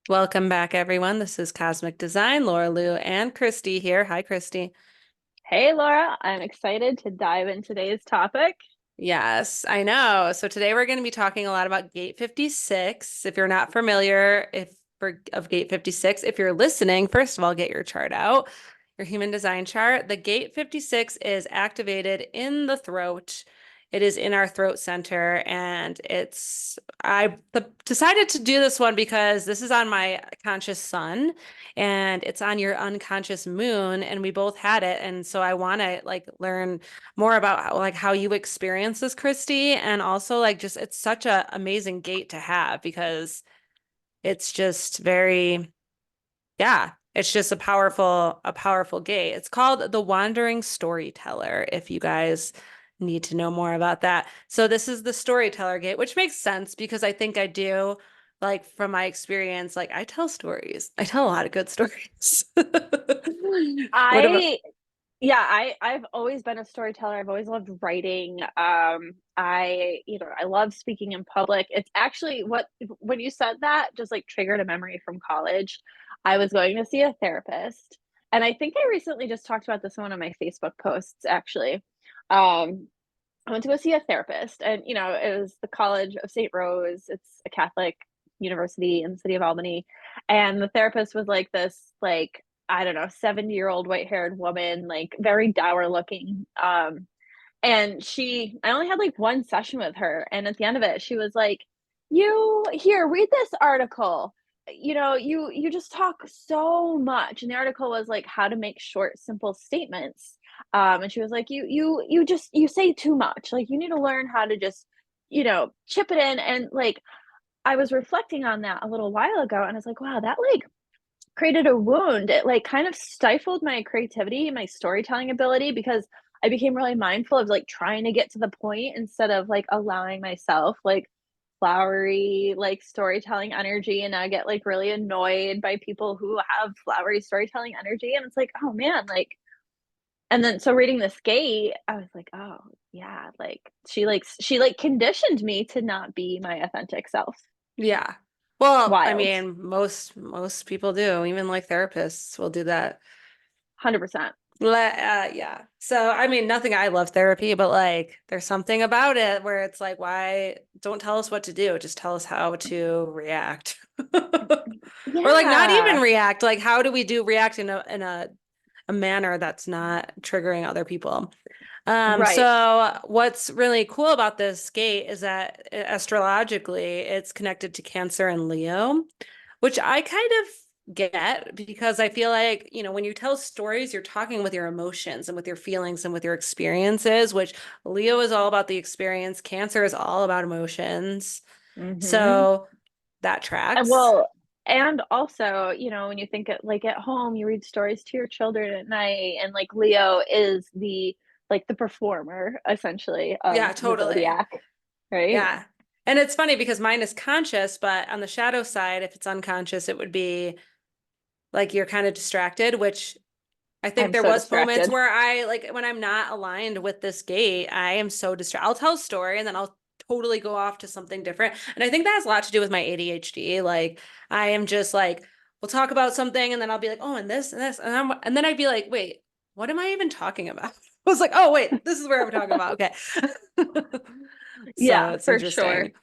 Welcome back, everyone. This is Cosmic Design, LauraLouu and Christie here. Hi, Christie. Hey Laura, I'm excited to dive in today's topic. Yes, I know. So today we're going to be talking a lot about Gate 56. If you're not familiar, of Gate 56, if you're listening, first of all, get your chart out, your human design chart. The Gate 56 is activated in the throat. It is in our throat center, and decided to do this one because this is on my conscious sun and it's on your unconscious moon, and we both had it. And so I want to learn more about how you experience this, Christie, and also just it's such a amazing gate to have because it's just very, yeah, it's just a powerful gate. It's called the Wandering Storyteller, if you guys need to know more about that. So this is the Storyteller gate, which makes sense because I think I do, from my experience, I tell stories. I tell a lot of good stories. What about I I've always been a storyteller. I've always loved writing. I love speaking in public. It's actually what when you said that just like triggered a memory from college. I was going to see a therapist, and I think I recently just talked about this in one of my Facebook posts actually. I went to go see a therapist, and it was the College of St. Rose. It's a Catholic university in the city of Albany, and the therapist was like this, like, I don't know, 70-year-old white-haired woman, like very dour looking. And I only had like one session with her, and at the end of it, she was like, "You here, read this article. You just talk so much." And the article was like how to make short, simple statements. And she was like, you say too much. Like you need to learn how to just, chip it in. And like I was reflecting on that a little while ago, and I was like, wow, that like created a wound. It like kind of stifled my creativity, my storytelling ability, because I became really mindful of like trying to get to the point instead of like allowing myself like flowery like storytelling energy. And I get like really annoyed by people who have flowery storytelling energy. And it's like, oh man, like, and then so reading this gate, I was like, oh yeah, like she conditioned me to not be my authentic self. Yeah. Well, I Wild. mean, most people do. Even like therapists will do that. 100%. Yeah. So, I mean, nothing. I love therapy, but there's something about it where it's like, why don't tell us what to do? Just tell us how to react. Or not even Yeah. react. Like, how do we react in a manner that's not triggering other people? Right. So what's really cool about this gate is that astrologically it's connected to Cancer and Leo, which I kind of get because I feel like, when you tell stories, you're talking with your emotions and with your feelings and with your experiences, which Leo is all about the experience. Cancer is all about emotions. Mm-hmm. So that And tracks. well, and also, when you think it like at home, you read stories to your children at night, and like Leo is the performer essentially of Yeah, the totally. zodiac, right? Yeah. And it's funny because mine is conscious, but on the shadow side, if it's unconscious, it would be like you're kind of distracted, which I think I'm there so was moments distracted. where when I'm not aligned with this gate, I am so distracted. I'll tell a story and then I'll totally go off to something different. And I think that has a lot to do with my ADHD. Like I am just we'll talk about something and then I'll be like, oh, and this and this. And then I'd be like, wait, what am I even talking about? I was like, oh, wait, this is where I'm talking about. Okay. So Yeah, it's for sure. interesting.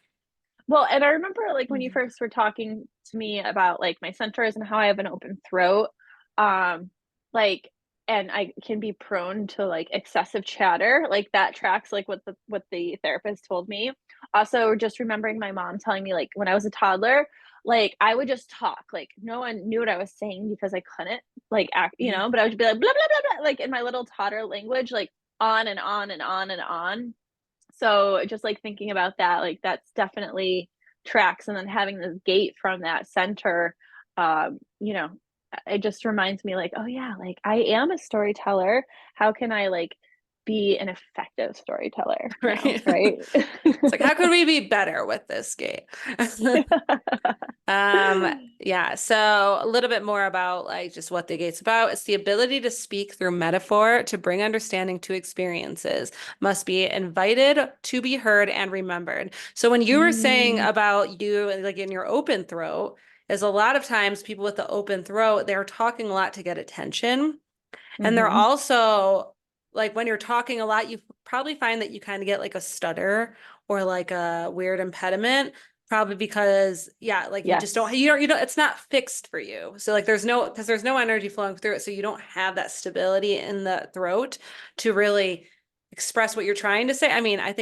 Well, and I remember like when you Mhm. first were talking to me about like my centers and how I have an open throat, um, like, and I can be prone to like excessive chatter, like that tracks like what the therapist told me. Also, just remembering my mom telling me like when I was a toddler, like I would just talk, like no one knew what I was saying because I couldn't like act, but I would be like blah blah blah blah, like in my little toddler language, like on and on and on and on. So just like thinking about that, like that's definitely tracks. And then having this gate from that center, um, you know, it just reminds me like, oh yeah, like I am a storyteller. How can I like be an effective storyteller now, Right. right? It's like, how could we be better with this game? Yeah. So a little bit more about just what the gate's about. It's the ability to speak through metaphor to bring understanding to experiences, must be invited to be heard and remembered. So when you were saying Mm, about you like in your open throat, is a lot of times people with the open throat, they're talking a lot to get attention. And they're Mm-hmm. also like when you're talking a lot, you probably find that you kind of get like a stutter or like a weird impediment, probably because yeah, like Yes. you don't, it's not fixed for you. So like because there's no energy flowing through it. So you don't have that stability in the throat to really express what you're trying to say. I mean, I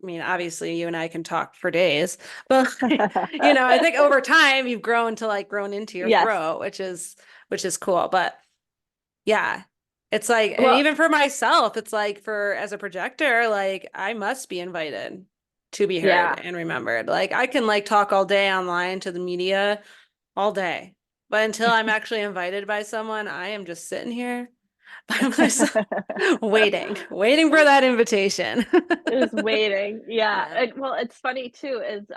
mean, obviously you and I can talk for days, but I think over time you've grown into your Yes. throat, which is cool. But yeah. It's like, and Well, even for myself, it's like as a projector, like I must be invited to be heard yeah. and remembered. Like I can like talk all day online to the media all day, but until I'm actually invited by someone, I am just sitting here by myself, waiting for that invitation. Is waiting. Yeah. Yeah. And, well, it's funny too, is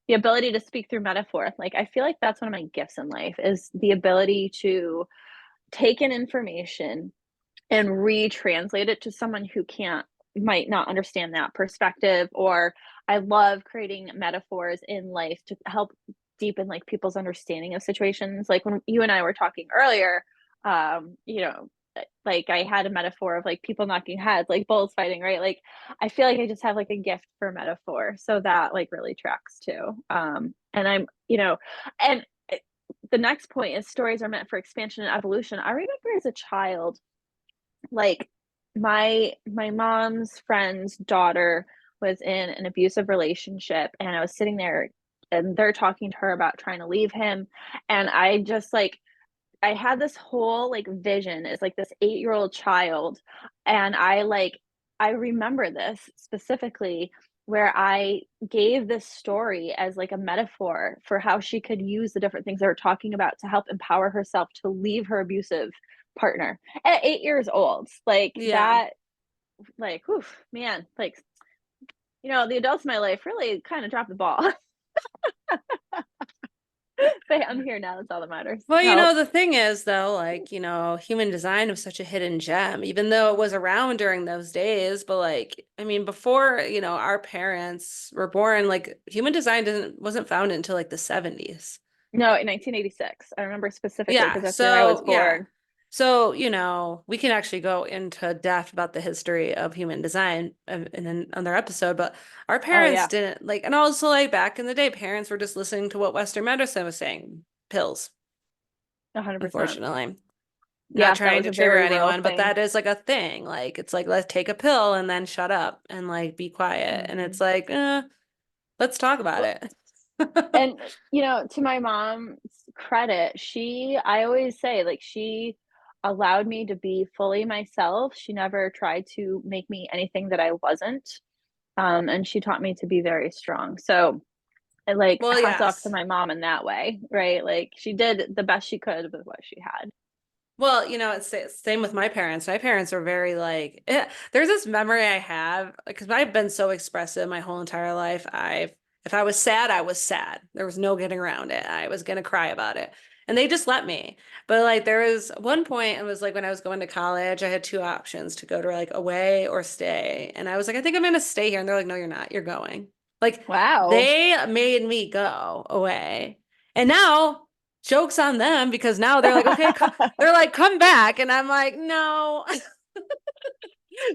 the ability to speak through metaphor. Like I feel like that's one of my gifts in life is the ability to take in information and retranslate it to someone who might not understand that perspective. Or I love creating metaphors in life to help deepen like people's understanding of situations. Like when you and I were talking earlier, you know, like I had a metaphor of like people knocking heads, like bulls fighting, right? Like I feel like I just have like a gift for metaphor. So that like really tracks too. And I'm, and the next point is stories are meant for expansion and evolution. I remember as a child, like my mom's friend's daughter was in an abusive relationship, and I was sitting there and they're talking to her about trying to leave him, and I just like I had this whole like vision as like this 8-year-old child, and I remember this specifically where I gave this story as like a metaphor for how she could use the different things they were talking about to help empower herself to leave her abusive partner at 8 years old. Like Yeah. that, like, whew, man, like, the adults in my life really kind of dropped the ball. But I'm here now. That's all that matters. Well, So, the thing is, though, like, human design was such a hidden gem, even though it was around during those days. But like, I mean, before, our parents were born, like human design wasn't found until like the 70s. no, in 1986. I remember specifically Yeah. because that's the year I was So, yeah. born. So, we can actually go into depth about the history of human design in another episode, but our Oh, parents yeah, didn't like, and also like back in the day, parents were just listening to what Western medicine was saying, pills, 100%. unfortunately. Not Yeah, that trying was to a trigger very real anyone, but thing. that is like a thing. Like, it's like, let's take a pill and then shut up and like be quiet. And it's Mhm. like, let's talk about Well, it. and, to my mom's credit, I always say, like, she allowed me to be fully myself. She never tried to make me anything that I wasn't. And she taught me to be very strong. So, like, Well, hats off to yes. my mom in that way, right? Like, she did the best she could with what she had. Well, it's same with my parents. My parents are very like, there's this memory I have because I've been so expressive my whole entire life. If I was sad, I was sad. There was no getting around it. I was gonna cry about it. And they just let me. But like there was one point, it was like when I was going to college, I had two options to go to like away or stay. And I was like, I think I'm gonna stay here. And they're like, no, you're not. You're going. Like Wow. they made me go away. And now joke's on them because now they're like, okay, they're like, come back. And I'm like, no.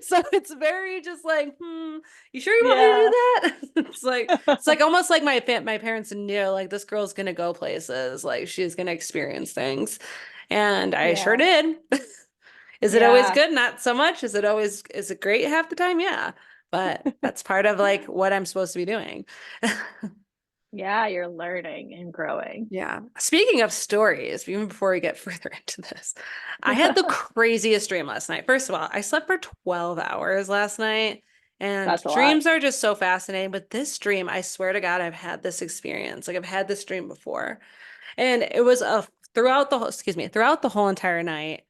So it's very just like, you sure you want me to do Yeah. that? It's like almost like my parents knew like this girl's gonna go places, like she's gonna experience things. And I sure Yeah. did. Is it always Yeah. good? Not so much. Is it great half the time? Yeah. But that's part of like what I'm supposed to be doing. Yeah, you're learning and growing. Yeah. Speaking of stories, even before we get further into this, I had the craziest dream last night. First of all, I slept for 12 hours last night, and That's a lot. dreams are just so fascinating. But this dream, I swear to God, I've had this experience. Like I've had this dream before. And it was throughout the whole entire night,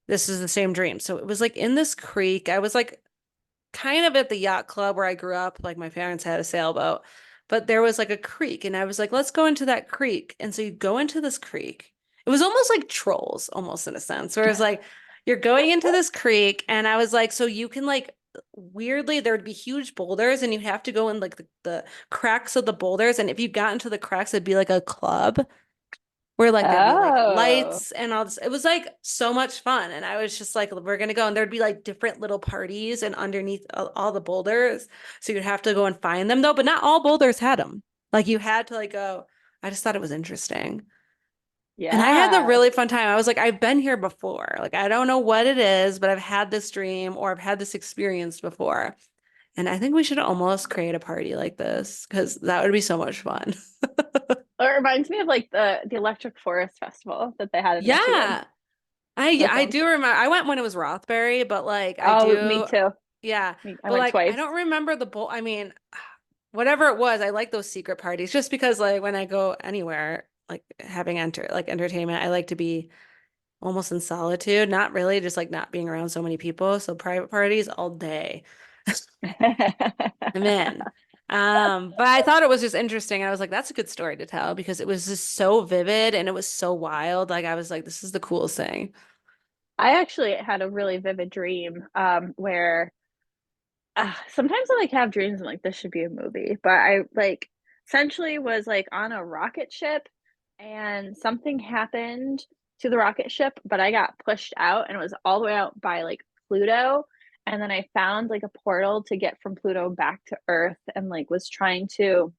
this is the same dream. So it was like in this creek. I was like kind of at the yacht club where I grew up. Like my parents had a sailboat, but there was like a creek, and I was like, let's go into that creek. And so you go into this creek. It was almost like trolls, almost in a sense, where it's like you're going into this creek, and I was like, so you can like weirdly there would be huge boulders and you have to go in like the cracks of the boulders. And if you got into the cracks, it'd be like a club where like there'd be like Oh, lights and all this. It was like so much fun. And I was just like, we're gonna go. And there'd be like different little parties and underneath all the boulders. So you'd have to go and find them though, but not all boulders had them. Like you had to like go. I just thought it was interesting. And I had a yeah. really fun time. I was like, I've been here before. Like, I don't know what it is, but I've had this dream or I've had this experience before. And I think we should almost create a party like this because that would be so much fun. It reminds me of like the Electric Forest Festival that they had in Michigan. Yeah. I That I sounds. do remember I went when it was Rothbury, but like I Oh, me do too. yeah. I But went like I twice. don't remember the bowl. I mean, whatever it was, I like those secret parties just because like when I go anywhere, like having entertainment, I like to be almost in solitude, not really, just like not being around so many people. So private parties all day. I'm in. But I thought it was just interesting. I was like, that's a good story to tell because it was just so vivid and it was so wild. Like I was like, this is the coolest thing. I actually had a really vivid dream where sometimes I like have dreams and like this should be a movie, but I like essentially was like on a rocket ship and something happened to the rocket ship, but I got pushed out and it was all the way out by like Pluto. And then I found like a portal to get from Pluto back to Earth and like was trying to,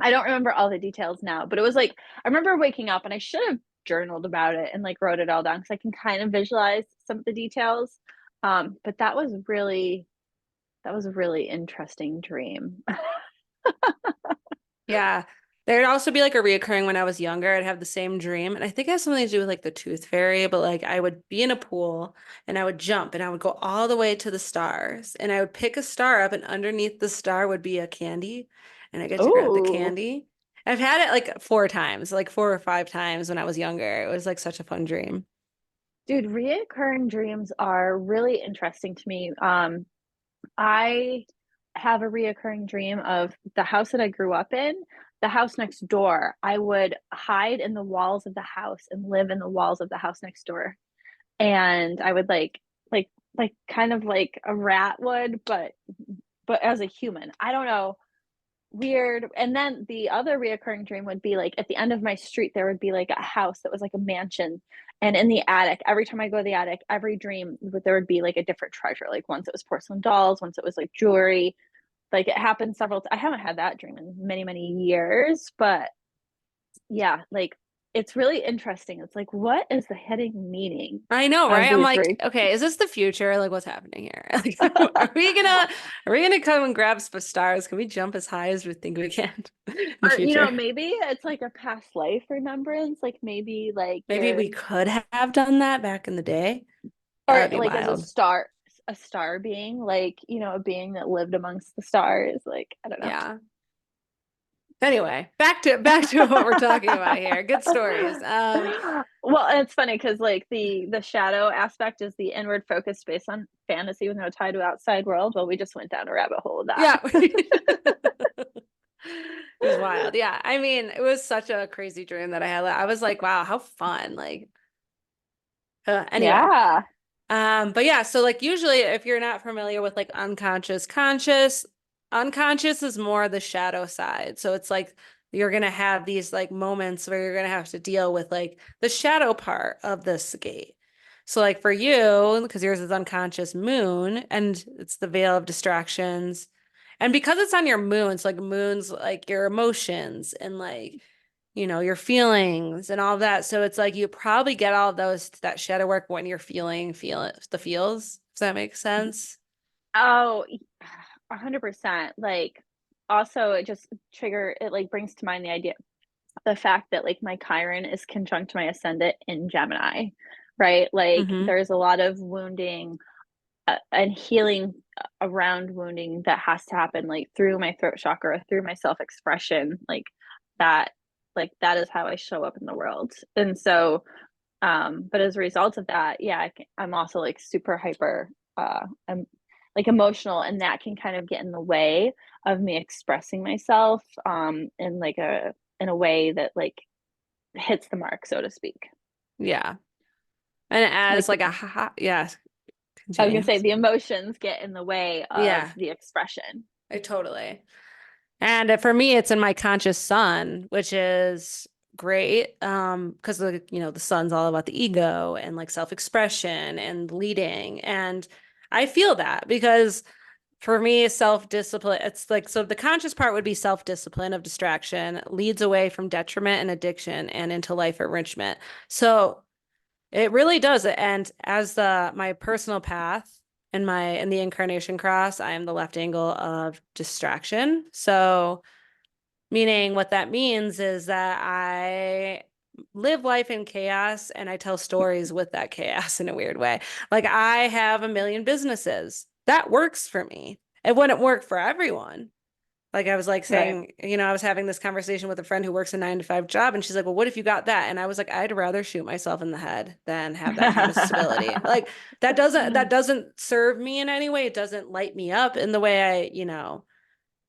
I don't remember all the details now, but it was like, I remember waking up and I should have journaled about it and like wrote it all down because I can kind of visualize some of the details. But that was a really interesting dream. Yeah. There'd also be like a reoccurring when I was younger. I'd have the same dream. And I think it has something to do with like the tooth fairy, but like I would be in a pool and I would jump and I would go all the way to the stars and I would pick a star up and underneath the star would be a candy and I get to grab the Oh, candy. I've had it like four times, like four or five times when I was younger. It was like such a fun dream. dude, reoccurring dreams are really interesting to me. I have a reoccurring dream of the house that I grew up in, the house next door. I would hide in the walls of the house and live in the walls of the house next door. And I would like like kind of like a rat would, but as a human. I don't know. Weird. And then the other reoccurring dream would be like at the end of my street, there would be like a house that was like a mansion. And in the attic, every time I go to the attic, every dream, there would be like a different treasure. Like once it was porcelain dolls, once it was like jewelry. Like it happened several. I haven't had that dream in many, many years, but yeah, like it's really interesting. It's like, what is the hidden meaning I know, of right? I'm these like, dreams? okay, is this the future? Like, what's happening here? Like, are we gonna come and grab some stars? Can we jump as high as we think we can in the Or, future? maybe it's like a past life remembrance. Like maybe like Maybe you're we could have done that back in the day. That or would be like as wild. a star being like a being that lived amongst the stars, like I don't know. Yeah. Anyway, back to what we're talking about here. Good stories. Well, and it's funny because like the shadow aspect is the inward focus based on fantasy with no tie to outside world. Well, we just went down a rabbit hole of that. Yeah. It was wild. Yeah. I mean, it was such a crazy dream that I had. I was like, wow, how fun. Like, anyway. Yeah. But yeah, so like usually if you're not familiar with like unconscious, conscious, unconscious is more the shadow side. So it's like you're gonna have these like moments where you're gonna have to deal with like the shadow part of this gate. So like for you, because yours is unconscious moon and it's the veil of distractions. And because it's on your moon, it's like moon's like your emotions and like your feelings and all of that. So it's like you probably get all of that shadow work when you're feel the feels. Does that make sense? Oh, 100%. Like also it just it like brings to mind the fact that like my Chiron is conjunct my ascendant in Gemini, right? Like Mm-hmm. there's a lot of wounding and healing around wounding that has to happen like through my throat chakra, through my self-expression, that that is how I show up in the world. And so but as a result of that, yeah, I'm also like super hyper I'm like emotional and that can kind of get in the way of me expressing myself in like in a way that like hits the mark, so to speak. Yeah. And as Like like yeah, I was gonna say James. the emotions get in the way of Yeah, the expression. I totally. And for me, it's in my conscious sun, which is great. Because the sun's all about the ego and like self-expression and leading. And I feel that because for me, self-discipline, it's like, so the conscious part would be self-discipline of distraction, leads away from detriment and addiction and into life enrichment. So it really does. And as my personal path in the incarnation cross, I am the left angle of distraction. So meaning what that means is that I live life in chaos and I tell stories with that chaos in a weird way. Like I have a million businesses. That works for me. It wouldn't work for everyone. Like I was like Right. saying, I was having this conversation with a friend who works a 9 to 5 job, and she's like, "Well, what if you got that?" And I was like, "I'd rather shoot myself in the head than have that kind of stability. Like that doesn't serve me in any way. It doesn't light me up in the way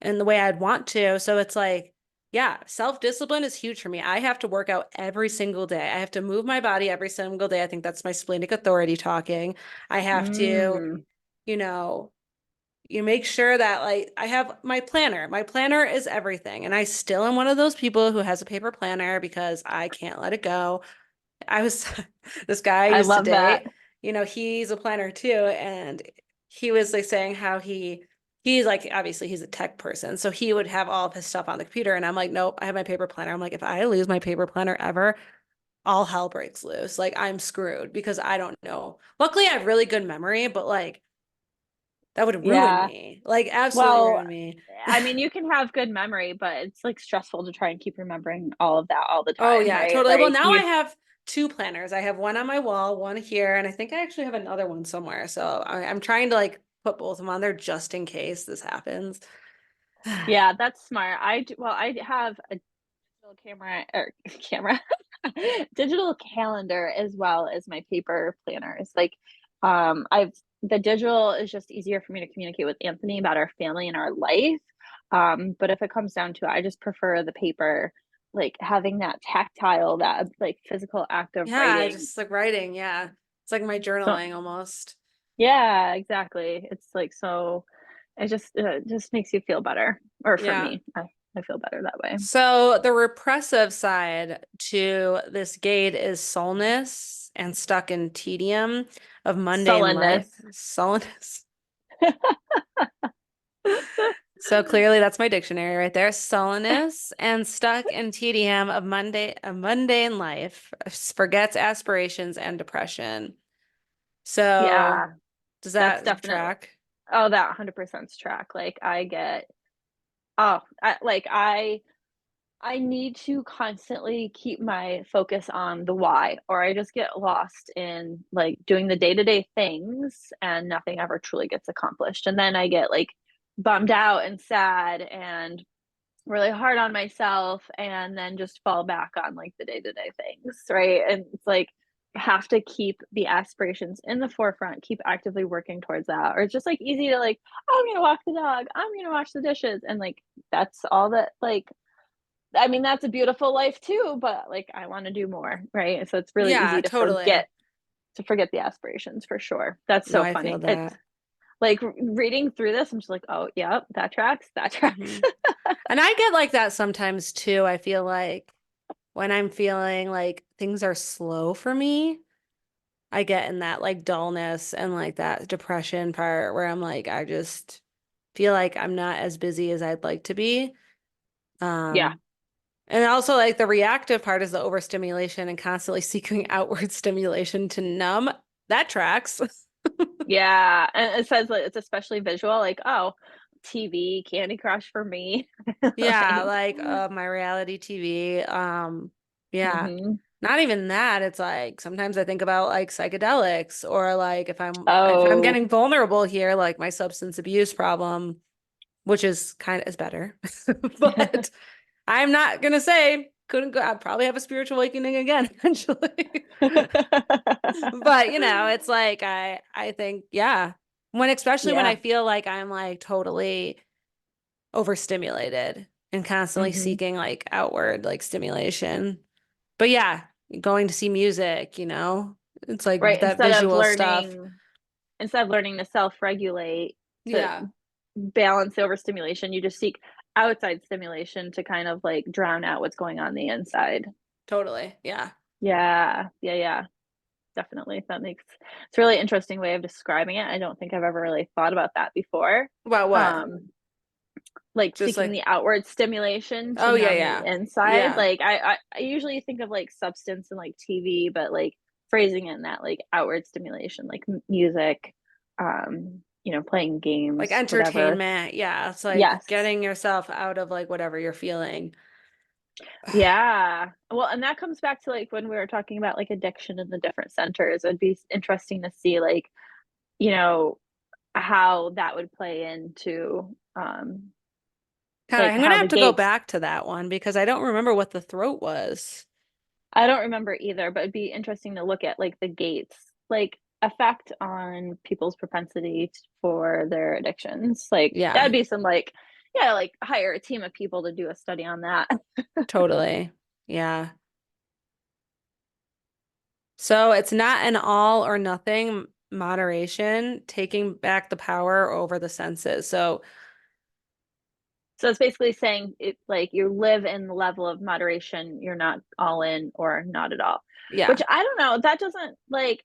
in the way I'd want to." So it's like, yeah, self-discipline is huge for me. I have to work out every single day. I have to move my body every single day. I think that's my splenic authority talking. I have to, Mm. you know, you make sure that like I have my planner. My planner is everything. And I still am one of those people who has a paper planner because I can't let it go. I was this guy I I used to love that. date, he's a planner too. And he was like saying how he's like, obviously he's a tech person. So he would have all of his stuff on the computer. And I'm like, nope, I have my paper planner. I'm like, if I lose my paper planner ever, all hell breaks loose. Like I'm screwed because I don't know. Luckily, I have really good memory, but like that would ruin Yeah. me. Like absolutely Well, ruin me. I mean, you can have good memory, but it's like stressful to try and keep remembering all of that all the Oh time, yeah, right? totally. Well, Like now I you, have two planners. I have one on my wall, one here, and I think I actually have another one somewhere. So I'm trying to like put both of them on there just in case this happens. yeah, that's smart. Well, I have a digital camera or camera, digital calendar as well as my paper planners. Like, I've the digital is just easier for me to communicate with Anthony about our family and our life. But if it comes down to it, I just prefer the paper, like having that tactile, that like physical act of Yeah, writing. just like writing. Yeah. It's like my So journaling almost. yeah, exactly. It's like so it just makes you feel better. Or for Yeah. me, I feel better that way. So the repressive side to this gate is soulness and stuck in tedium of mundane life. Sullenness. Sullenness. So clearly that's my dictionary right there. Sullenness and stuck in tedium of mundane life, forgets aspirations and depression. So Yeah, does that's that definitely track? oh, that 100% track. Like I get oh, I need to constantly keep my focus on the why, or I just get lost in like doing the day-to-day things and nothing ever truly gets accomplished. And then I get like bummed out and sad and really hard on myself and then just fall back on like the day-to-day things, right? And it's like have to keep the aspirations in the forefront, keep actively working towards that. Or it's just like easy to like, oh, I'm gonna walk the dog, I'm gonna wash the dishes, and like that's all that like I mean that's a beautiful life too, but like I want to do more, right? So it's really Yeah, easy totally. to forget the aspirations for sure. That's No, so I feel funny. It's that. like reading through this, I'm just like, oh, yep, that tracks, that tracks. Hmm. And I get like that sometimes too. I feel like when I'm feeling like things are slow for me, I get in that like dullness and like that depression part where I'm like, I just feel like I'm not as busy as I'd like to be. Yeah. Um, and also like the reactive part is the overstimulation and constantly seeking outward stimulation to numb. That tracks. Yeah, and it says that it's especially visual, like, oh, TV, Candy Crush for me. Yeah, Like, like my reality TV. Yeah. mhm. Not even that. It's like sometimes I think about like psychedelics or like if I'm Oh, getting vulnerable here, like my substance abuse problem, which is kind of is better. But I'm not gonna say couldn't go. I'd probably have a spiritual awakening again eventually. But it's like I think, yeah. Especially when I yeah, feel like I'm like totally overstimulated and constantly mhm. seeking like outward like stimulation. But yeah, going to see music, it's like Right, that instead of visual stuff. learning instead of learning to self-regulate to Yeah, balance the overstimulation, you just seek outside stimulation to kind of like drown out what's going on the inside. totally. Yeah. Yeah, yeah, yeah, definitely. That makes it's a really interesting way of describing it. I don't think I've ever really thought about that before. About what? Um, like Just seeking like, the outward stimulation to oh yeah, numb the yeah. inside. Yeah. Like I usually think of like substance and like TV, but like phrasing it in that like outward stimulation, like music, playing Like games, whatever. entertainment. Yeah. It's like Yes. getting yourself out of like whatever you're feeling. Yeah. Well, and that comes back to like when we were talking about like addiction in the different centers. It'd be interesting to see like, you know, how that would play into Kind of, like I'm gonna how the have to go gates. back to that one because I don't remember what the throat was. I don't remember either, but it'd be interesting to look at like the gates like effect on people's propensity for their addictions. Like that'd Yeah, be some like yeah, like hire a team of people to do a study on that. totally. Yeah. So it's not an all or nothing moderation, taking back the power over the senses. So So it's basically saying it like you live in the level of moderation, you're not all in or not at all. Which yeah, I don't know, that doesn't like,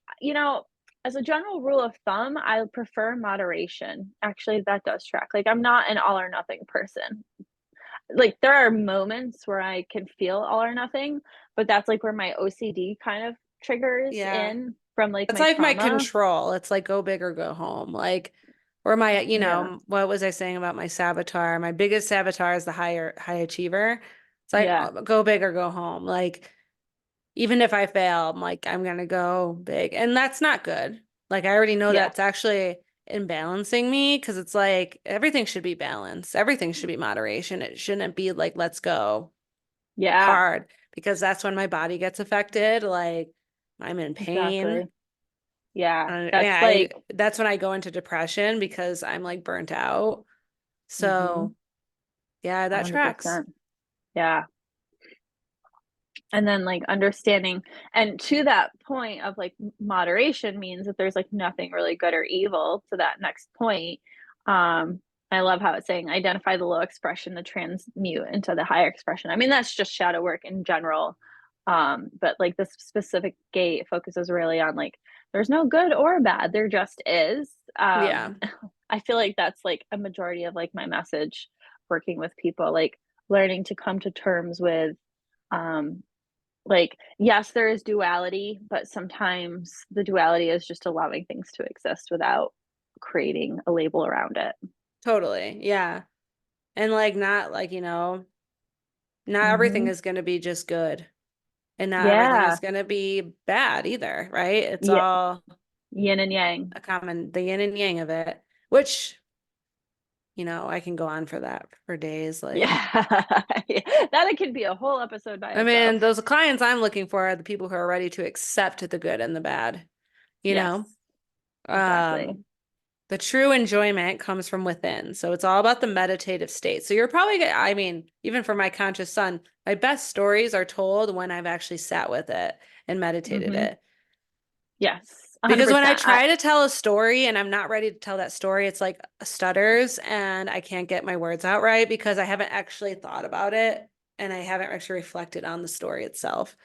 as a general rule of thumb, I prefer moderation. Actually, that does track. Like I'm not an all or nothing person. Like there are moments where I can feel all or nothing, but that's like where my OCD kind of triggers yeah. in from like It's my like my trauma. control. It's like go big or go home. Like, or my, Yeah. what was I saying about my saboteur? My biggest saboteur is the high achiever. It's like Yeah. go big or go home. Like, even if I fail, I'm like, I'm gonna go big. And that's not good. Like, I already know Yeah. that's actually imbalancing me because it's like everything should be balanced. Everything should be moderation. It shouldn't be like, let's go Yeah. hard because that's when my body gets affected. Like, I'm in pain. Exactly. Yeah. Yeah, That's like that's when I go into depression because I'm like burnt out. mhm, So, yeah, that tracks. 100%. Yeah. And then like understanding and to that point of like moderation means that there's like nothing really good or evil to that next point. Um I love how it's saying identify the low expression to transmute into the higher expression. I mean that's just shadow work in general. But like this specific gate focuses really on like there's no good or bad, there just is. Yeah, I feel like that's like a majority of like my message working with people like learning to come to terms with um like, yes, there is duality, but sometimes the duality is just allowing things to exist without creating a label around it. totally. Yeah. And like, not like, not everything Mhm. is going to be just good and not everything Yeah. is going to be bad either, right? It's Yeah. all Yin and yang. a the yin and yang of it, which, I can go on for that for days. Like, Yeah. That it could be a whole episode by I itself. mean, those clients I'm looking for are the people who are ready to accept the good and the bad, you Yes, know? exactly. Um, the true enjoyment comes from within. So it's all about the meditative state. So you're probably, I mean, even for my conscious son, my best stories are told when I've actually sat with it and meditated Mhm. it. Yes, Because when I 100%. try to tell a story and I'm not ready to tell that story, it's like stutters and I can't get my words out right because I haven't actually thought about it and I haven't actually reflected on the story itself.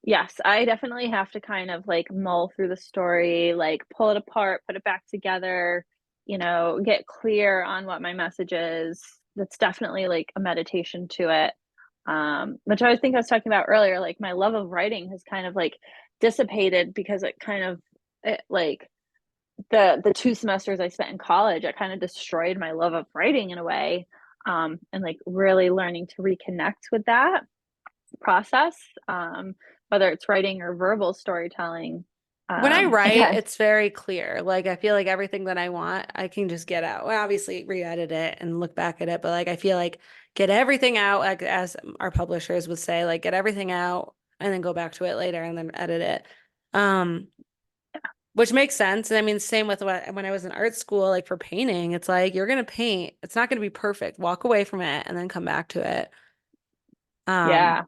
Yes, I definitely have to kind of like mull through the story, like pull it apart, put it back together, get clear on what my message is. That's definitely like a meditation to it. Which I think I was talking about earlier, like my love of writing has kind of like dissipated because like the 2 semesters I spent in college, it kind of destroyed my love of writing in a way. And like really learning to reconnect with that process, whether it's writing or verbal storytelling. When I write, Again, it's very clear. Like I feel like everything that I want, I can just get out. Well, obviously re-edit it and look back at it, but like I feel like get everything out, like as our publishers would say, like get everything out and then go back to it later and then edit it. Um, which makes sense. And I mean, same with when I was in art school, like for painting, it's like you're gonna paint. It's not gonna be perfect. Walk away from it and then come back to it. Um, yeah,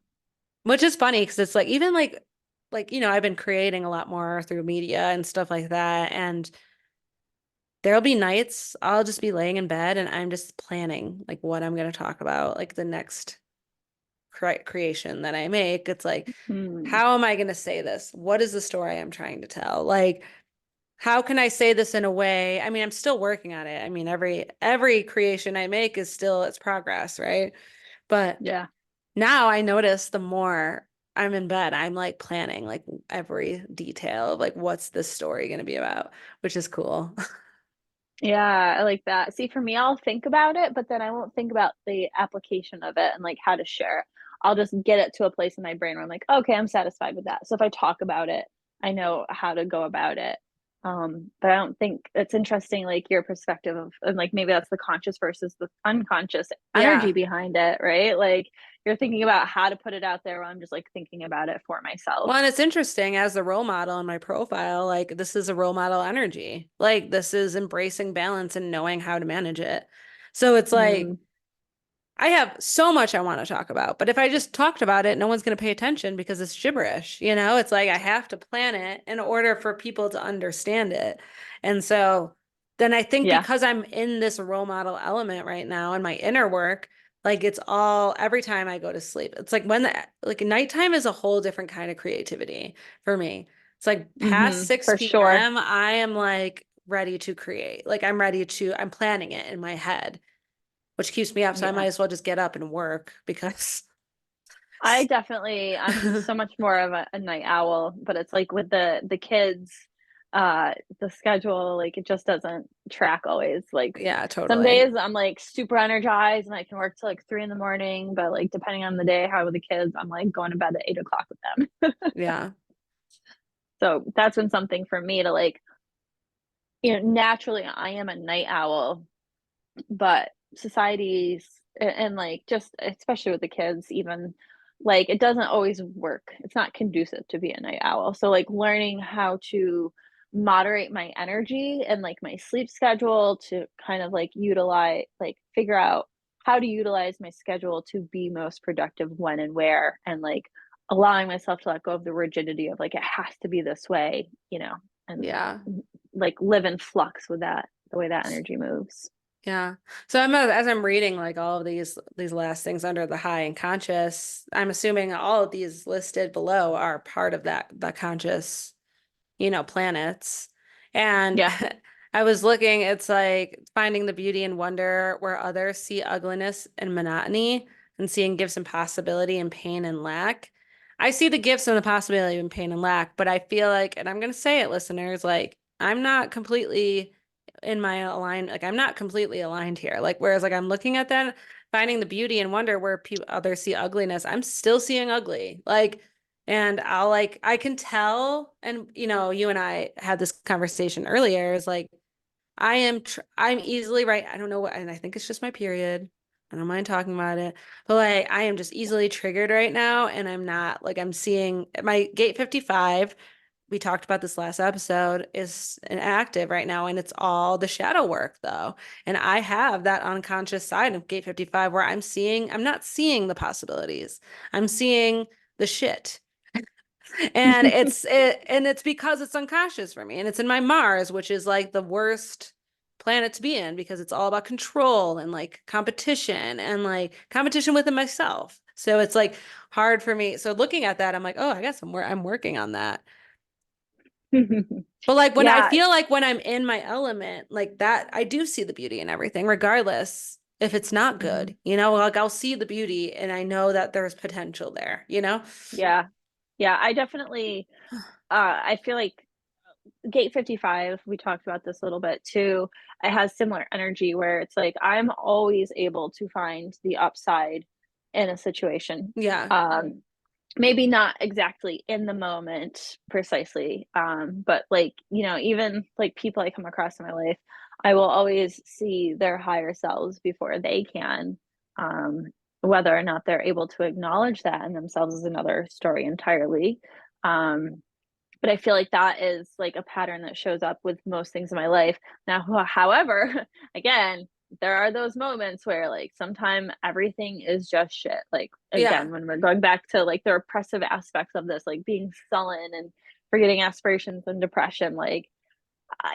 which is funny because it's like even I've been creating a lot more through media and stuff like that. And there'll be nights I'll just be laying in bed and I'm just planning like what I'm going to talk about, like the next creation that I make. It's like, Hmm. how am I going to say this? What is the story I'm trying to tell? Like, how can I say this in a way? I mean, I'm still working on it. I mean, every creation I make is still its progress, right? But Yeah. now I notice the more I'm in bed, I'm like planning like every detail of like what's this story going to be about, which is cool. Yeah, I like that. See, for me, I'll think about it, but then I won't think about the application of it and like how to share it. I'll just get it to a place in my brain where I'm like, okay, I'm satisfied with that. So if I talk about it, I know how to go about it. But I don't think it's interesting, like your perspective of, and like maybe that's the conscious versus the unconscious energy Yeah. behind it, right? Like you're thinking about how to put it out there while I'm just like thinking about it for myself. Well, and it's interesting as the role model in my profile, like this is a role model energy. Like this is embracing balance and knowing how to manage it. So it's like Mm, I have so much I want to talk about, but if I just talked about it, no one's going to pay attention because it's gibberish. It's like I have to plan it in order for people to understand it. And so then I think yeah. because I'm in this role model element right now in my inner work, like it's all every time I go to sleep. It's like like nighttime is a whole different kind of creativity for me. It's like past 6 For sure. p.m., I am like ready to create. Like I'm planning it in my head, which keeps me up. So I Yeah. might as well just get up and work because I'm so much more of a night owl, but it's like with the kids, the schedule, like it just doesn't track always. Like yeah, some totally. days I'm like super energized and I can work till like 3 in the morning, but like depending on the day, how with the kids, I'm like going to bed at 8 o'clock with them. Yeah. So that's been something for me to like, naturally I am a night owl, but societies and like just especially with the kids even like it doesn't always work. It's not conducive to be a night owl. So like learning how to moderate my energy and like my sleep schedule to kind of like utilize like figure out how to utilize my schedule to be most productive when and where and like allowing myself to let go of the rigidity of like it has to be this way, and Yeah. like live in flux with that the way that energy moves. Yeah. So as I'm reading like all of these last things under the high and conscious, I'm assuming all of these listed below are part of the conscious, planets. And Yeah. I was looking, it's like finding the beauty and wonder where others see ugliness and monotony and seeing gifts and possibility and pain and lack. I see the gifts and the possibility and pain and lack, but I feel like, and I'm going to say it, listeners, like I'm not completely in my align, like I'm not completely aligned here. Like, whereas like I'm looking at that, finding the beauty and wonder where people others see ugliness, I'm still seeing ugly. Like, and I can tell, and you and I had this conversation earlier, is like, I'm easily right. I don't know what, and I think it's just my period. I don't mind talking about it, but like, I am just easily triggered right now. And I'm not like, I'm seeing my gate 55. We talked about this last episode is inactive right now. And it's all the shadow work though. And I have that unconscious side of gate 55 where I'm not seeing the possibilities. I'm seeing the shit. And it's because it's unconscious for me and it's in my Mars, which is like the worst planet to be in because it's all about control and like competition within myself. So it's like hard for me. So looking at that, I'm like, oh, I guess I'm working on that. But like when I Yeah. feel like when I'm in my element, like that, I do see the beauty in everything, regardless if it's not Mhm. good, like I'll see the beauty and I know that there's potential there. Yeah. Yeah, I definitely I feel like Gate 55, we talked about this a little bit too. It has similar energy where it's like I'm always able to find the upside in a situation. Yeah. Maybe not exactly in the moment precisely, but like, even like people I come across in my life, I will always see their higher selves before they can. Um, Whether or not they're able to acknowledge that in themselves is another story entirely. Um, but I feel like that is like a pattern that shows up with most things in my life. Now, however, again, there are those moments where like sometimes everything is just shit. Like Yeah. again, when we're going back to like the repressive aspects of this, like being sullen and forgetting aspirations and depression, like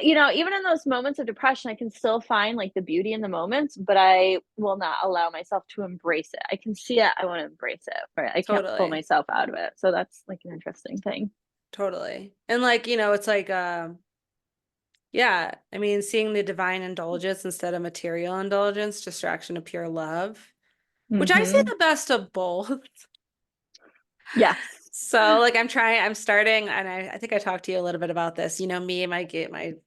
you know, even in those moments of depression, I can still find like the beauty in the moments, but I will not allow myself to embrace it. I can see it, I want to embrace it, but I can't pull Totally. myself out of it. So that's like an interesting thing. Totally. And like, it's like yeah, I mean, seeing the divine indulgence instead of material indulgence, distraction of pure love, which I see Hmm. the best of both. Yes. So like I'm starting, and I think I talked to you a little bit about this. Me and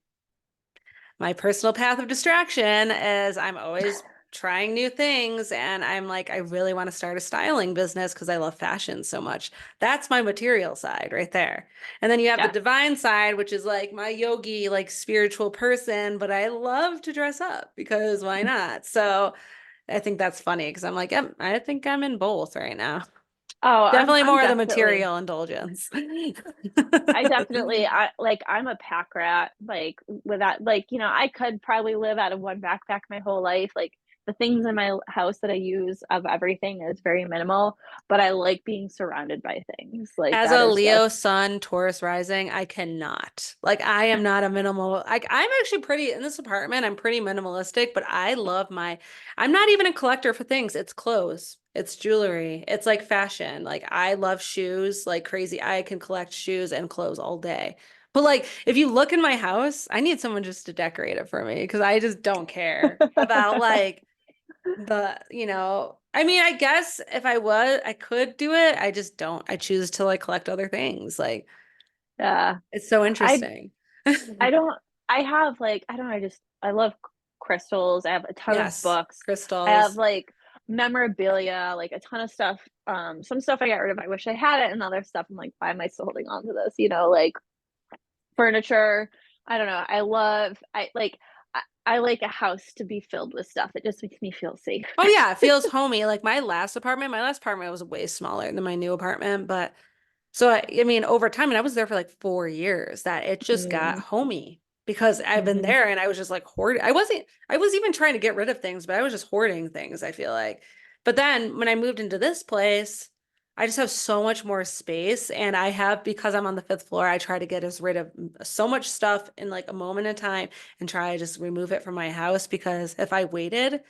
my personal path of distraction is I'm always trying new things, and I'm like, I really want to start a styling business because I love fashion so much. That's my material side right there. And then you have the Yeah. divine side, which is like my yogi, like spiritual person, but I love to dress up because why not? So I think that's funny because I'm like, yep, I think I'm in both right now. Oh, Definitely I'm more of the definitely material indulgence. I definitely I'm a pack rat, like with that, like, you know, I could probably live out of one backpack my whole life. Like the things in my house that I use of everything is very minimal, but I like being surrounded by things. Like As that a is Leo just sun, Taurus rising, I cannot. Like I am not a minimal. Like I'm actually pretty in this apartment, I'm pretty minimalistic, but I'm not even a collector for things. It's clothes, it's jewelry, it's like fashion. Like I love shoes like crazy. I can collect shoes and clothes all day. But like if you look in my house, I need someone just to decorate it for me because I just don't care about like I mean, I guess if I could do it. I just don't. I choose to like collect other things. Like yeah. it's so I interesting. I don't I have like I don't know, I love crystals. I have a ton of Yes, books. I have crystals. like memorabilia, like a ton of stuff. Some stuff I got rid of. I wish I had it, and other stuff I'm like, why am I still holding on to this? You know, like furniture. I don't know. I like a house to be filled with stuff. It just makes me feel safe. Oh yeah, it feels homey. Like my last apartment was way smaller than my new apartment, but so I mean, over time, and I was there for like 4 years, that it just got Mm, homey because I've been hmm. there and I was just like hoarding. I was even trying to get rid of things, but I was just hoarding things, I feel like. But then when I moved into this place, I just have so much more space. And because I'm on the fifth floor, I try to get as rid of so much stuff in like a moment in time and try to just remove it from my house because if I waited,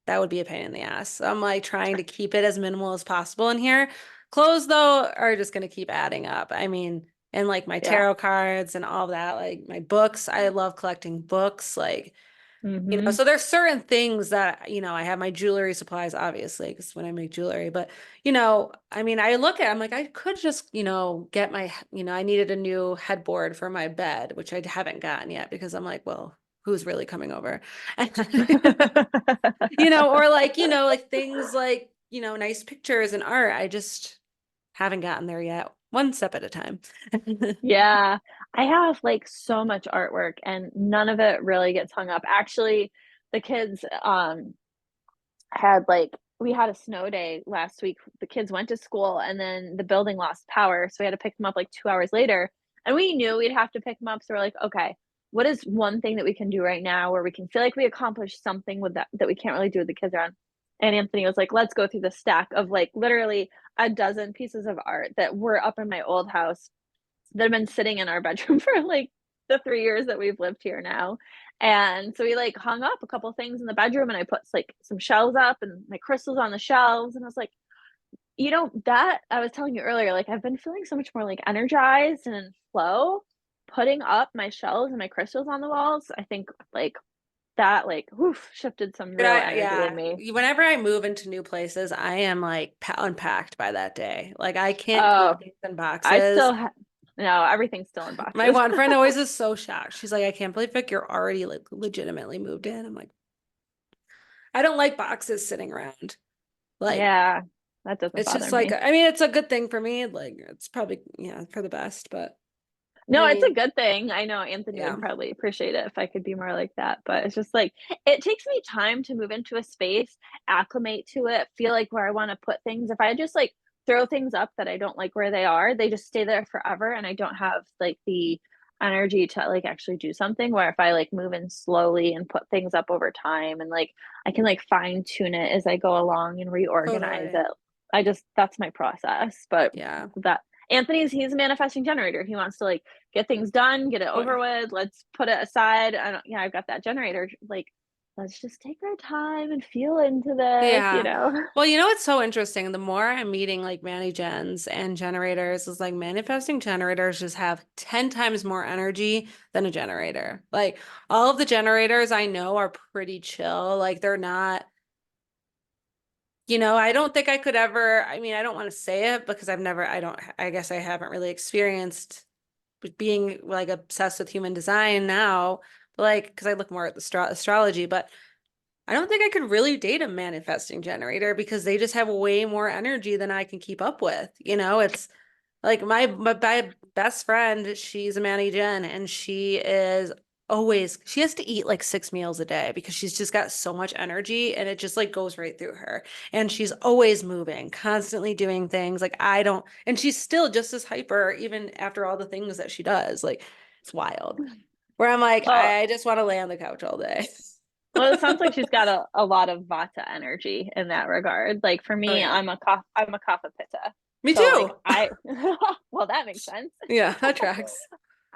that would be a pain in the ass. So I'm like trying to keep it as minimal as possible in here. Clothes, though, are just going to keep adding up. I mean, and like my Yeah. tarot cards and all that, like my books, I love collecting books. Like, Hmm. so there's certain things that, I have my jewelry supplies, obviously, because when I make jewelry, but, I mean, I'm like, I could just, get I needed a new headboard for my bed, which I haven't gotten yet because I'm like, well, who's really coming over? Or like, like things like, nice pictures and art. I just haven't gotten there yet. One step at a time. Yeah, I have like so much artwork and none of it really gets hung up. Actually, the kids had like we had a snow day last week. The kids went to school and then the building lost power, so we had to pick them up like 2 hours later. And we knew we'd have to pick them up, so we're like, okay, what is one thing that we can do right now where we can feel like we accomplished something with that we can't really do with the kids around? And Anthony was like, let's go through the stack of like literally a dozen pieces of art that were up in my old house that have been sitting in our bedroom for like the 3 years that we've lived here now. And so we like hung up a couple things in the bedroom and I put like some shelves up and my crystals on the shelves. And I was like, you know, that I was telling you earlier, like I've been feeling so much more like energized and in flow putting up my shelves and my crystals on the walls. I think like that, like, woof, shifted some But real energy in yeah, me. whenever I move into new places, I am like unpacked by that day. Like I can't Oh, keep things in I boxes. still no, everything's still in My boxes. one friend always is so shocked. She's like, I can't believe like you're already like legitimately moved in. I'm like, I don't like boxes sitting around. Like Yeah, that doesn't it's bother just like me. I mean, it's a good thing for me. Like it's probably for the best, but No, I it's a mean, good thing. I know Anthony yeah, would probably appreciate it if I could be more like that, but it's just like it takes me time to move into a space, acclimate to it, feel like where I want to put things. If I just like throw things up that I don't like where they are, they just stay there forever and I don't have like the energy to like actually do something where if I like move in slowly and put things up over time and like I can like fine tune it as I go along and reorganize totally. it. I just that's my process, but Yeah. that He's a manifesting generator. He wants to like get things done, get it Oh, over with. Let's put it aside. I don't, yeah, I've got that generator. Like, let's just take our time and feel into this, you yeah. know? Well, you know what's so interesting? The more I'm meeting like Manny Gens and generators, is like manifesting generators just have 10 times more energy than a generator. Like all of the generators I know are pretty chill. Like they're not, I don't think I could ever, I mean, I don't want to say it because I guess I haven't really experienced being like obsessed with human design now, but like, because I look more at the astrology, but I don't think I could really date a manifesting generator because they just have way more energy than I can keep up with. It's like my best friend, she's a Manny Gen, and she has to eat like 6 meals a day because she's just got so much energy and it just like goes right through her. And she's always moving, constantly doing things. Like I don't, and she's still just as hyper even after all the things that she does. Like it's wild. Where I'm like, Well, I just want to lay on the couch all day. well, it sounds like she's got a lot of Vata energy in that regard. Like for Oh me, yeah. I'm a Kapha Pitta. Me So like too. well, that makes sense. Yeah, that tracks.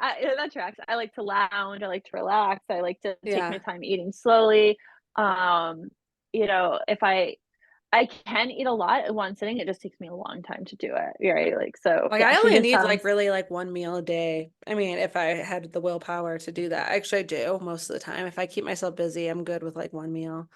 That tracks. I like to lounge. I like to relax. I like to take my Yeah. time eating slowly. Um, if I can eat a lot at one sitting, it just takes me a long time to do it. Right. Like, so Like yeah, I she only just need like sounds, really like 1 meal a day. I mean, if I had the willpower to do that. Actually, I do most of the time. If I keep myself busy, I'm good with like 1 meal.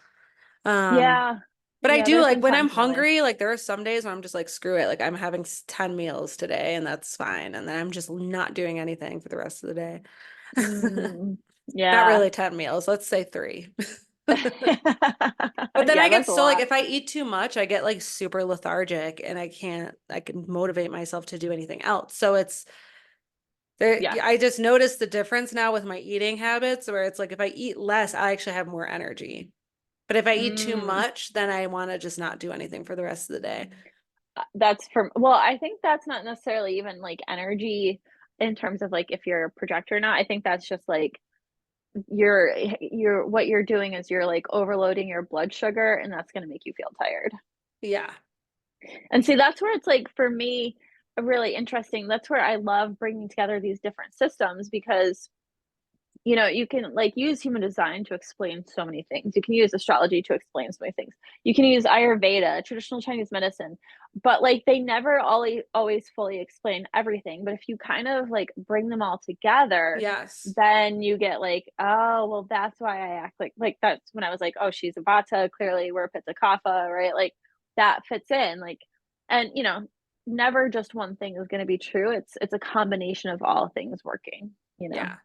Um, yeah. but I Yeah, do there's like been when I'm times in my life. hungry, like there are some days where I'm just like, screw it. Like I'm having 10 meals today and that's fine. And then I'm just not doing anything for the rest of the day. Mm, Not yeah. really 10 meals. Let's say three. But then I Yeah, get that's a so like lot. if I eat too much, I get like super lethargic and I can motivate myself to do anything else. So it's there, Yes. I just noticed the difference now with my eating habits where it's like if I eat less, I actually have more energy. But if I eat too Mm, much, then I want to just not do anything for the rest of the day. well, I think that's not necessarily even like energy in terms of like if you're a projector or not. I think that's just like you're what you're doing is you're like overloading your blood sugar and that's going to make you feel tired. Yeah. And see, that's where it's like for me really interesting. That's where I love bringing together these different systems because you can like use human design to explain so many things. You can use astrology to explain so many things. You can use Ayurveda, traditional Chinese medicine, but like they never always fully explain everything. But if you kind of like bring them all together, Yes. then you get like, oh, well, that's why I act like that's when I was like, oh, she's a Vata, clearly we're Pitta Kapha, right? Like that fits in. Like, and never just one thing is going to be true. It's a combination of all things working. Yeah.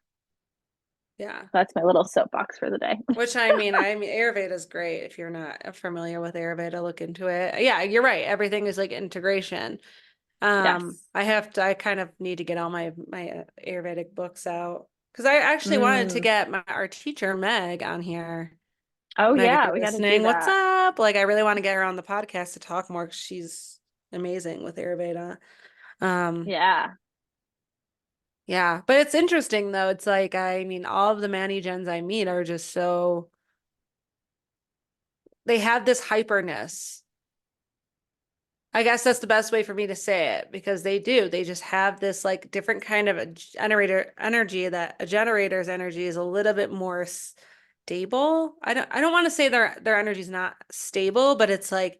Yeah. That's my little soapbox for the day. Which I mean, Ayurveda is great. If you're not familiar with Ayurveda, look into it. Yeah, you're right. Everything is like integration. Yes. I kind of need to get all my Ayurvedic books out because I actually wanted to Mm. get our teacher Meg on here. Oh Meg, if yeah, you're we got to do listening, what's that. up? Like, I really want to get her on the podcast to talk more 'cause she's amazing with Ayurveda. Um, Yeah. yeah, but it's interesting though. It's like, I mean, all of the Manny Gens I meet are just so they have this hyperness. I guess that's the best way for me to say it because they do. They just have this like different kind of a generator energy that a generator's energy is a little bit more stable. I don't want to say their energy is not stable, but it's like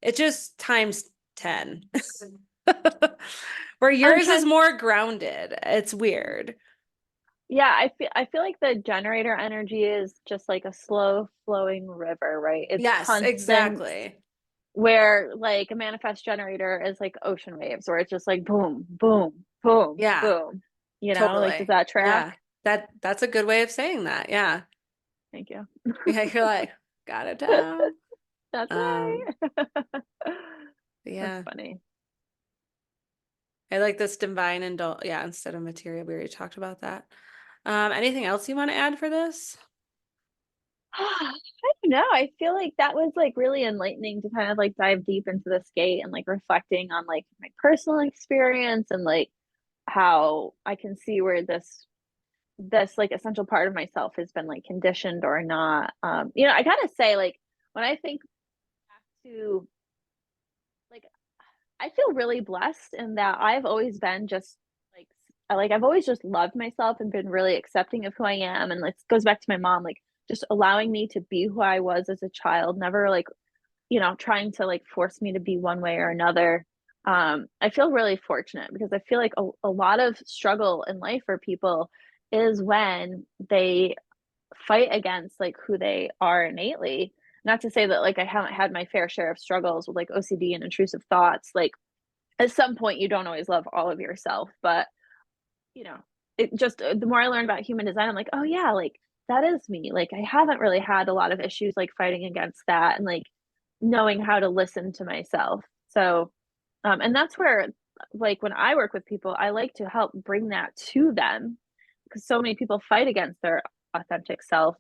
it just times 10. Where I'm yours is trying. more grounded. It's weird. Yeah, I feel like the generator energy is just like a slow flowing river, right? It's Yes, constant. exactly. Where like a manifest generator is like ocean waves, where it's just like boom, boom, boom, Yeah, boom. Like does totally. that track? Yeah. That's a good way of saying that. Yeah. Thank you. Yeah, you're like, got it down. That's Um, right. That's yeah. funny. I like this divine and yeah, instead of material. We already talked about that. Anything else you want to add for this? I don't know. I feel like that was like really enlightening to kind of like dive deep into the skate and like reflecting on like my personal experience and like how I can see where this like essential part of myself has been like conditioned or not. I gotta say, like when I think back to like I feel really blessed in that I've always been just like I've always just loved myself and been really accepting of who I am, and it goes back to my mom, like, just allowing me to be who I was as a child, never, like, trying to, like, force me to be one way or another. I feel really fortunate because I feel like a lot of struggle in life for people is when they fight against, like, who they are innately. Not to say that, like, I haven't had my fair share of struggles with, like, OCD and intrusive thoughts, like, at some point, you don't always love all of yourself, but, you know, it just the more I learn about human design, I'm like, "Oh, yeah, like, that is me." Like, I haven't really had a lot of issues, like, fighting against that and, like, knowing how to listen to myself. So, and that's where, like, when I work with people, I like to help bring that to them because so many people fight against their authentic self.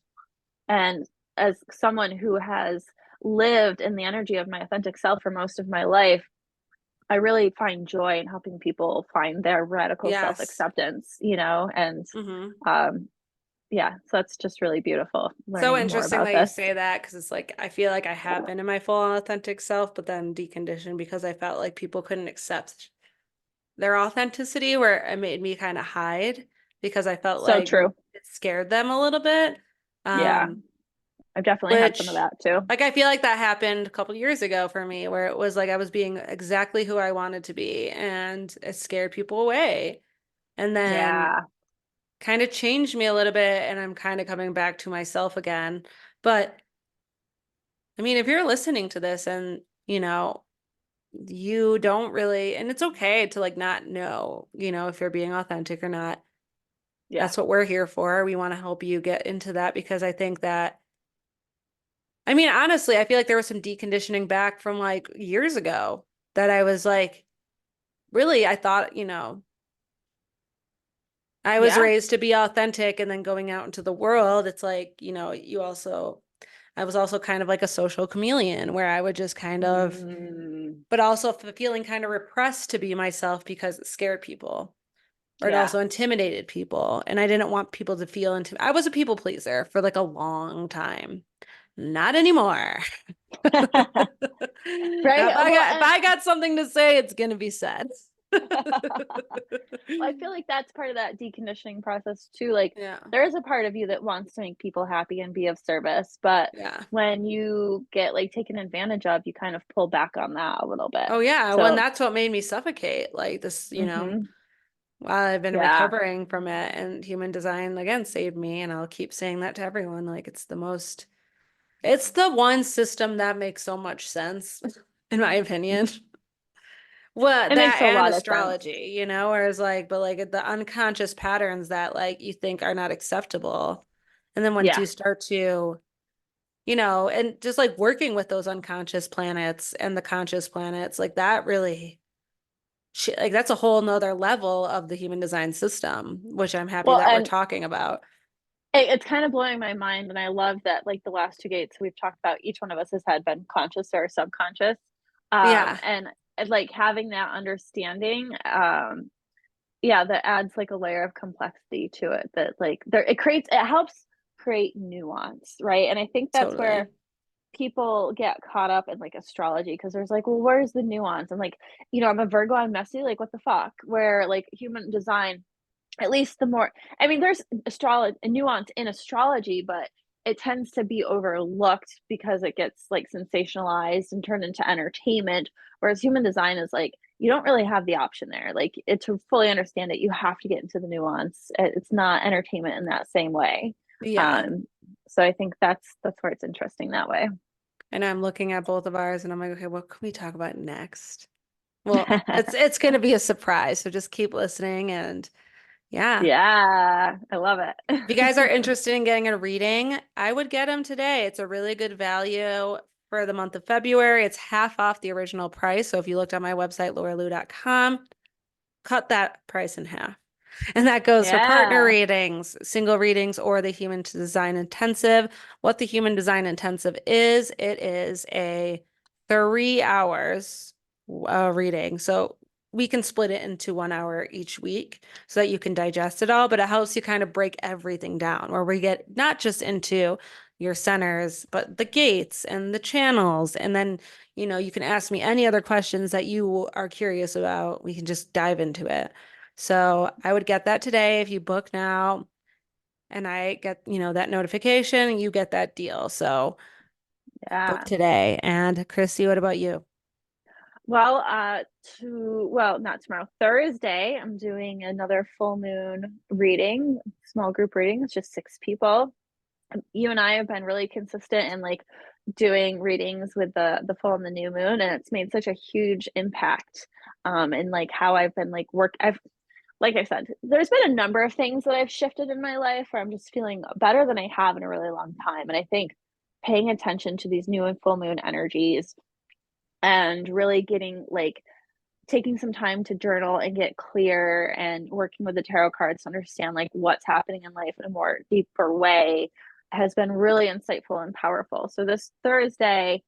And as someone who has lived in the energy of my authentic self for most of my life, I really find joy in helping people find their radical Yes. self-acceptance, and, Hmm. um, yeah, so that's just really beautiful So learning more interesting about that you this. say that because it's like I feel like I have been in my full authentic self, but then deconditioned because I felt like people couldn't accept their authenticity, where it made me kind of hide because I felt So like true. it scared them a little bit. Yeah, Um, I've definitely had some of which that too. like I feel like that happened a couple years ago for me, where it was like I was being exactly who I wanted to be, and it scared people away. And then Yeah. kind of changed me a little bit, and I'm kind of coming back to myself again. But I mean, if you're listening to this and, you don't really, and it's okay to like not know, if you're being authentic or not. Yeah. That's what we're here for. We want to help you get into that because I think that, I mean, honestly, I feel like there was some deconditioning back from like years ago that I was like, really, I thought, I was Yeah. raised to be authentic, and then going out into the world, it's like, I was also kind of like a social chameleon where I would just kind of, Mm, but also feeling kind of repressed to be myself because it scared people, or it yeah. also intimidated people. And I didn't want people to feel intimidated. I was a people pleaser for like a long time. Not anymore. Now, Right? Well, if I got something to say, it's gonna be said. well, I feel like that's part of that deconditioning process too. Like, Yeah. there is a part of you that wants to make people happy and be of service, but Yeah. when you get like taken advantage of, you kind of pull back on that a little bit. Oh yeah. Well, and So, that's what made me suffocate. Like this, while I've been yeah. recovering from it, and human design again saved me. And I'll keep saying that to everyone. Like it's the one system that makes so much sense, in my opinion. Well, It makes that a and lot of sense. astrology, whereas like, but like the unconscious patterns that like you think are not acceptable. And then once Yeah. you start to, and just like working with those unconscious planets and the conscious planets, like that really, like that's a whole nother level of the human design system, which I'm happy Well, that we're and talking about. it's kind of blowing my mind, and I love that, like, the last 2 gates we've talked about, each one of us has had been conscious or subconscious, Yeah, and, like, having that understanding, yeah, that adds, like, a layer of complexity to it that, like, it helps create nuance, right? And I think that's where totally. people get caught up in, like, astrology because there's, like, "Well, where's the nuance?" And, like, I'm a Virgo, I'm messy, like, what the fuck? Where, like, human design, at least the more, I mean, there's astrology nuance in astrology, but it tends to be overlooked because it gets, like, sensationalized and turned into entertainment, whereas human design is like, you don't really have the option there, like, to fully understand it, you have to get into the nuance. It's not entertainment in that same way. Yeah. Um, so I think that's where it's interesting that way. And I'm looking at both of ours and I'm like, okay, what can we talk about next? Well, it's going to be a surprise, so just keep listening. And yeah, Yeah, I love if you guys are it. interested in getting a reading, I would get them today. It's a really good value for the month of February. It's half off the original price. So if you looked on my website, lauralou.com, cut that price in half. And that goes for partner Yeah. readings, single readings, or the Human Design Intensive. What the Human Design Intensive is, it is a 3 hours reading. So we can split it into 1 hour each week so that you can digest it all, but it helps you kind of break everything down, where we get not just into, your centers, but the gates and the channels. And then, you can ask me any other questions that you are curious about. We can just dive into it. So I would get that today if you book now and I get, that notification, you get that deal. So book Yeah. today. And Christy, what about you? Well, not tomorrow, Thursday, I'm doing another full moon reading, small group reading. It's just 6 people. You and I have been really consistent in like doing readings with the full and the new moon, and it's made such a huge impact in like how I've been like I've like I said, there's been a number of things that I've shifted in my life where I'm just feeling better than I have in a really long time. And I think paying attention to these new and full moon energies and really getting like taking some time to journal and get clear and working with the tarot cards to understand like what's happening in life in a more deeper way has been really insightful and powerful. So this Thursday,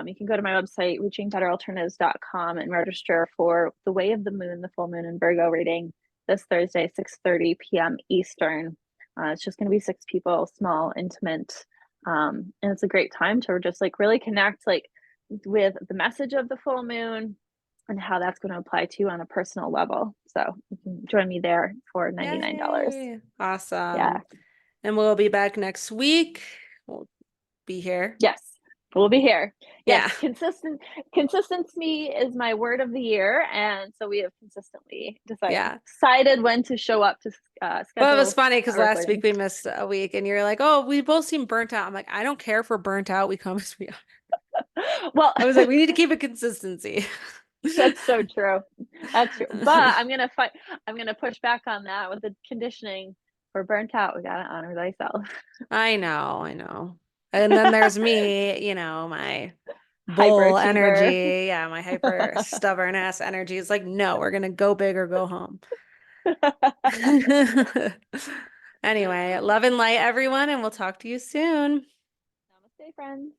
you can go to my website, reachingbetteralternatives.com, and register for the Way of the Moon, the full moon in Virgo reading this Thursday, 6:30 p.m. Eastern. It's just going to be 6 people, small, intimate. And it's a great time to just like really connect like with the message of the full moon and how that's going to apply to you on a personal level. So you can join me there for $99. Yay. Yeah. Awesome. And we'll be back next week. We'll be here. Yes. We'll be here. Yes. Yeah. Consistency is my word of the year. And so we have consistently Yeah. decided when to show up to Well, it was schedule funny because our last week recordings. we missed a week and you're like, oh, we both seem burnt out. I'm like, I don't care if we're burnt out. We come as we are. Well, I was like, we need to keep a consistency. that's so true. That's true. But I'm gonna fight. I'm gonna push back on that with the conditioning. We're burnt out. We gotta honor thyself. I know, I know. And then there's me, my bull Hyperachiever. energy. Yeah, my hyper stubborn ass energy is like, no, we're gonna go big or go home. Anyway, love and light, everyone, and we'll talk to you soon. Namaste, friends.